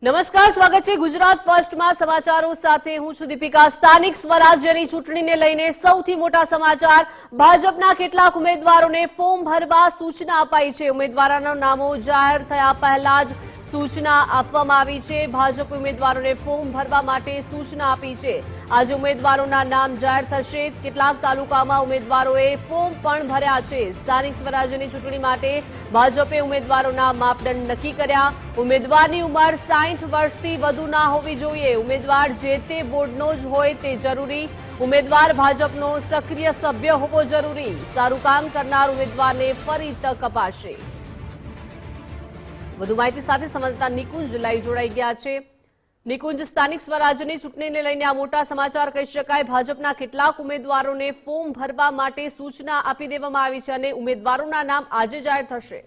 નમસ્કાર, સ્વાગત છે ગુજરાત ફર્સ્ટમાં સમાચારો સાથે હું છું દીપિકા। સ્થાનિક સ્વરાજ્યની ચૂંટણીને લઈને સૌથી મોટા સમાચાર। ભાજપના કેટલાક ઉમેદવારોને ફોર્મ ભરવા સૂચના અપાઈ છે। ઉમેદવારોના નામો જાહેર થયા પહેલા જ સૂચના આપવામાં આવી છે। ભાજપ ઉમેદવારોને ફોર્મ ભરવા માટે સૂચના આપી છે। આજે ઉમેદવારોના નામ જાહેર થશે। કેટલાક તાલુકામાં ઉમેદવારોએ ફોર્મ પણ ભર્યા છે। સ્થાનિક સ્વરાજ્યની ચૂંટણી માટે ભાજપે ઉમેદવારોના માપદંડ નક્કી કર્યા। ઉમેદવારની ઉંમર 60 વર્ષથી વધુ ના હોવી જોઈએ। ઉમેદવાર જે તે બોર્ડનો જ હોય તે જરૂરી। ઉમેદવાર ભાજપનો સક્રિય સભ્ય હોવો જરૂરી। સારું કામ કરનાર ઉમેદવારને ફરી તક અપાશે। વધુ માહિતી સાથે સંવાદદાતા નિકુંજ લાઈવ જોડાઈ ગયા છે। નિકુંજ, સ્થાનિક સ્વરાજ્યની ચૂંટણીને લઈને આ મોટા સમાચાર કહી શકાય। ભાજપના કેટલાક ઉમેદવારોને ફોર્મ ભરવા માટે સૂચના આપી દેવામાં આવી છે અને ઉમેદવારોના નામ આજે જાહેર થશે।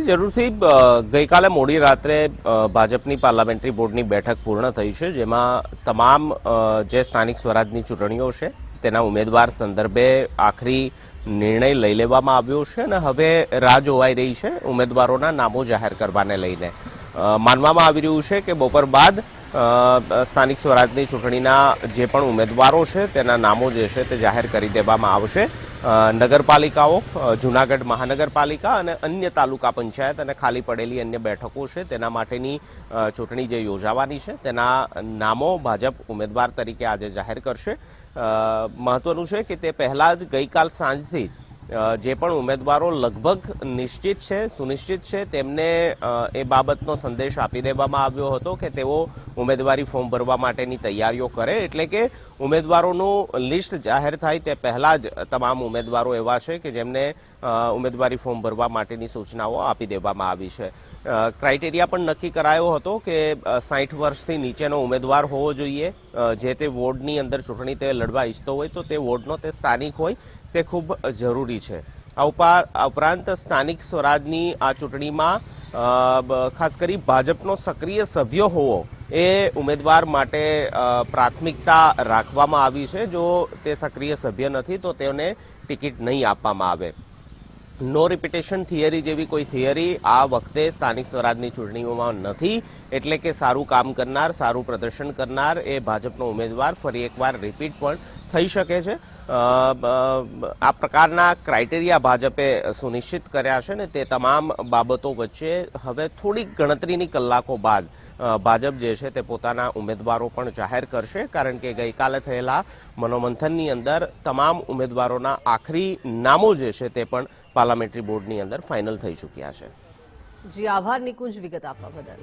જરૂરથી ગઈકાલે મોડી રાત્રે ભાજપની પાર્લામેન્ટરી બોર્ડની બેઠક પૂર્ણ થઈ છે, જેમાં તમામ જે સ્થાનિક સ્વરાજની ચૂંટણીઓ છે તેના ઉમેદવાર સંદર્ભે આખરી નિર્ણય લઈ લેવામાં આવ્યો છે અને હવે રાહ જોવાઈ રહી છે ઉમેદવારોના નામો જાહેર કરવાને લઈને। માનવામાં આવી રહ્યું છે કે બપોર બાદ સ્થાનિક સ્વરાજની ચૂંટણીના જે પણ ઉમેદવારો છે તેના નામો જે છે તે જાહેર કરી દેવામાં આવશે। નગરપાલિકાઓ, જૂનાગઢ મહાનગરપાલિકા અને અન્ય તાલુકા પંચાયત અને ખાલી પડેલી અન્ય બેઠકો છે તેના માટેની ચૂંટણી જે યોજાવાની છે તેના નામો ભાજપ ઉમેદવાર તરીકે આજે જાહેર કરશે। મહત્વનું છે કે તે પહેલા જ ગઈકાલ સાંજથી જે પણ ઉમેદવારો લગભગ નિશ્ચિત છે, સુનિશ્ચિત છે, તેમને એ બાબતનો સંદેશ આપી દેવામાં આવ્યો હતો કે તેઓ ઉમેદવારી ફોર્મ ભરવા માટેની તૈયારીઓ કરે। એટલે કે ઉમેદવારોનું લિસ્ટ જાહેર થાય તે પહેલા જ તમામ ઉમેદવારો એવા છે કે જેમને ઉમેદવારી ફોર્મ ભરવા માટેની સૂચનાઓ આપી દેવામાં આવી છે। ક્રાઇટેરિયા પણ નક્કી કરાયો હતો કે 60 વર્ષથી નીચેનો ઉમેદવાર હોવો જોઈએ। જે તે વોર્ડની અંદર ચૂંટણી તે લડવા ઈચ્છતો હોય તો તે વોર્ડનો તે સ્થાનિક હોય તે ખૂબ જરૂરી છે। આ ઉપરાંત સ્થાનિક સ્વરાજની આ ચૂંટણીમાં ખાસ કરી ભાજપનો સક્રિય સભ્ય હોવો એ ઉમેદવાર માટે પ્રાથમિકતા રાખવામાં આવી છે। જો તે સક્રિય સભ્ય નથી તો તેને ટિકિટ નહીં આપવામાં આવે। નો રિપીટેશન થિયરી જેવી કોઈ થિયરી આ વખતે સ્થાનિક સ્વરાજની ચૂંટણીઓમાં નથી। એટલે કે સારું કામ કરનાર, સારું પ્રદર્શન કરનાર એ ભાજપનો ઉમેદવાર ફરી એકવાર રિપીટ પણ થઈ શકે છે। આ પ્રકારના ક્રાઇટેરિયા ભાજપે સુનિશ્ચિત કર્યા છે ને તે તમામ બાબતો વચ્ચે હવે થોડીક ગણતરીની કલાકો બાદ ભાજપ જે છે તે પોતાના ઉમેદવારો પણ જાહેર કરશે। કારણ કે ગઈકાલે થયેલા મનોમંથનની અંદર તમામ ઉમેદવારોના આખરી નામો જે છે તે પણ પાર્લામેન્ટરી બોર્ડની અંદર ફાઇનલ થઈ ચૂક્યા છે। જી, આભાર નિકુંજ વિગત આપવા બદલ।